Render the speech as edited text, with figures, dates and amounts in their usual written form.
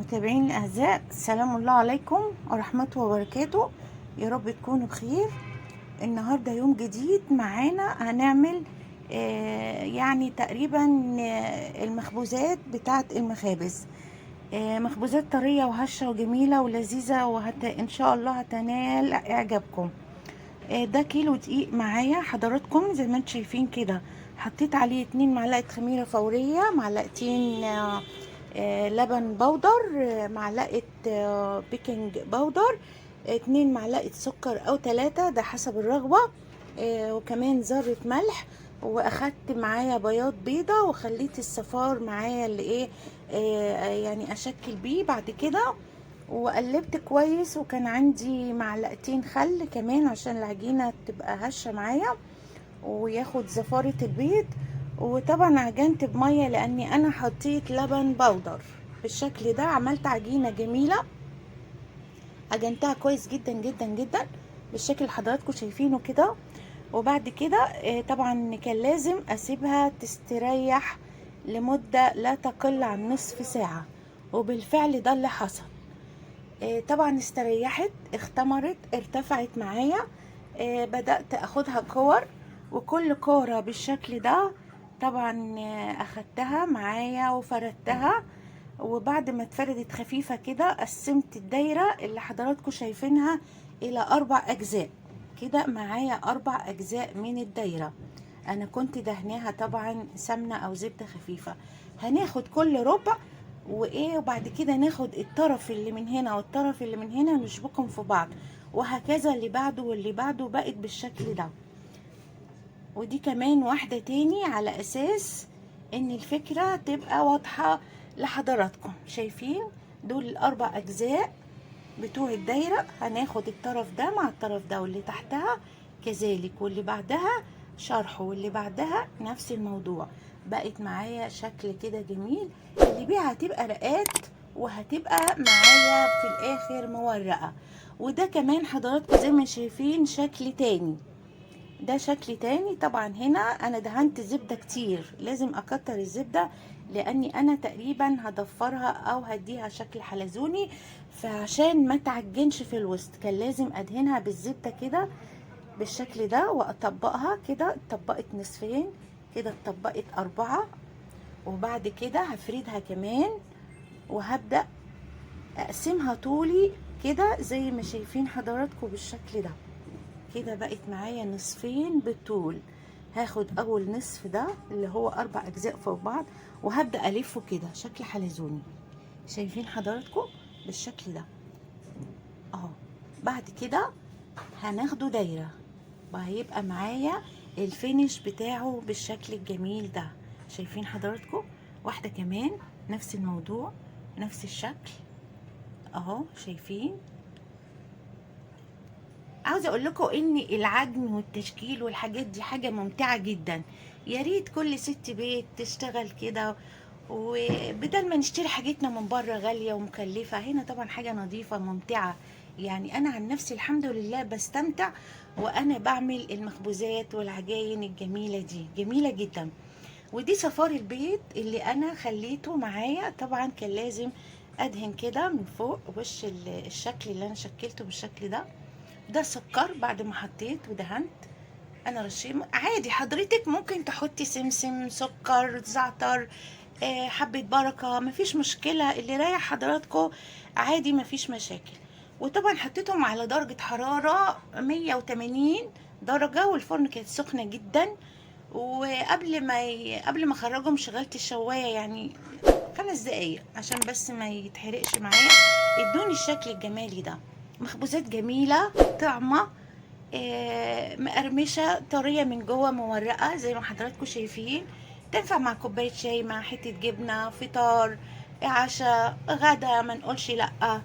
متابعين الأعزاء، سلام الله عليكم ورحمته وبركاته. يا رب تكونوا بخير. النهاردة يوم جديد معانا، هنعمل يعني تقريبا المخبوزات بتاعة المخابز. مخبوزات طرية وهشة وجميلة ولذيذة، إن شاء الله هتنال إعجابكم. ده كيلو دقيق معايا حضراتكم زي ما انتم شايفين كده. حطيت عليه 2 معلقة خميرة فورية، معلقتين لبن بودر، معلقة بيكنج باودر، 2 معلقة سكر او 3 ده حسب الرغبة، وكمان ذرة ملح. واخدت معايا بياض بيضة وخليت الصفار معايا اللي ايه يعني اشكل بيه بعد كده. وقلبت كويس، وكان عندي معلقتين خل كمان عشان العجينة تبقى هشة معايا وياخد زفارة البيض. وطبعا عجنت بمية لاني انا حطيت لبن بودر. بالشكل ده عملت عجينة جميلة، عجنتها كويس جدا جدا جدا بالشكل اللي حضراتكم شايفينه كده. وبعد كده طبعا كان لازم اسيبها تستريح لمدة لا تقل عن نصف ساعة، وبالفعل ده اللي حصل. طبعا استريحت، اختمرت، ارتفعت معايا. بدأت اخدها كور، وكل كورة بالشكل ده طبعا اخدتها معايا وفردتها. وبعد ما اتفردت خفيفة كده قسمت الدايرة اللي حضراتكم شايفينها الى 4 اجزاء. كده معايا 4 اجزاء من الدايرة. انا كنت دهناها طبعا سمنة او زبدة خفيفة. هناخد كل ربع وبعد كده ناخد الطرف اللي من هنا والطرف اللي من هنا نشبكهم في بعض، وهكذا اللي بعده واللي بعده، بقت بالشكل ده. ودي كمان واحدة تاني على اساس ان الفكرة تبقى واضحة لحضراتكم. شايفين دول ال4 اجزاء بتوع الدايرة. هناخد الطرف ده مع الطرف ده، واللي تحتها كذلك، واللي بعدها شرحه، واللي بعدها نفس الموضوع. بقت معايا شكل كده جميل. اللي بيها هتبقى رقات، وهتبقى معايا في الاخر مورقة. وده كمان حضراتكم زي ما شايفين شكل تاني. ده شكل تاني. طبعا هنا انا دهنت زبدة كتير، لازم اكتر الزبدة لاني انا تقريبا هضفرها او هديها شكل حلزوني، فعشان ما تعجنش في الوسط كان لازم ادهنها بالزبدة كده بالشكل ده. واطبقها كده، اتطبقت نصفين كده، اتطبقت 4. وبعد كده هفردها كمان، وهبدأ اقسمها طولي كده زي ما شايفين حضراتكم بالشكل ده. كده بقت معايا نصفين بالطول. هاخد اول نصف ده اللي هو 4 اجزاء فوق بعض، وهبدأ الفه كده شكل حلزوني. شايفين حضراتكم بالشكل ده اهو. بعد كده هناخده دايرة، وهيبقى معايا الفينش بتاعه بالشكل الجميل ده. شايفين حضراتكم واحدة كمان نفس الموضوع نفس الشكل اهو. شايفين؟ عاوزه اقول لكم ان العجن والتشكيل والحاجات دي حاجه ممتعه جدا. يا ريت كل ست بيت تشتغل كده، وبدل ما نشتري حاجتنا من بره غاليه ومكلفه، هنا طبعا حاجه نظيفه ممتعه. يعني انا عن نفسي الحمد لله بستمتع وانا بعمل المخبوزات والعجاين الجميله دي، جميله جدا. ودي صفار البيض اللي انا خليته معايا. طبعا كان لازم ادهن كده من فوق وش الشكل اللي انا شكلته بالشكل ده. ده سكر بعد ما حطيت ودهنت. انا رشيت عادي، حضرتك ممكن تحطي سمسم، سكر، زعتر، حبة بركة، مفيش مشكلة، اللي رايح حضراتكم عادي مفيش مشاكل. وطبعا حطيتهم على درجة حرارة 180 درجة، والفرن كانت سخنة جدا. قبل ما اخرجهم شغلت الشواية يعني 5 دقايق عشان بس ما يتحرقش معايا. ادوني الشكل الجمالي ده. مخبوزات جميلة طعمة، مقرمشة طرية من جوه، مورقة زي ما حضراتكم شايفين. تنفع مع كوباية شاي، مع حتة جبنة، فطار، عشاء، غدا، ما نقولش لأ.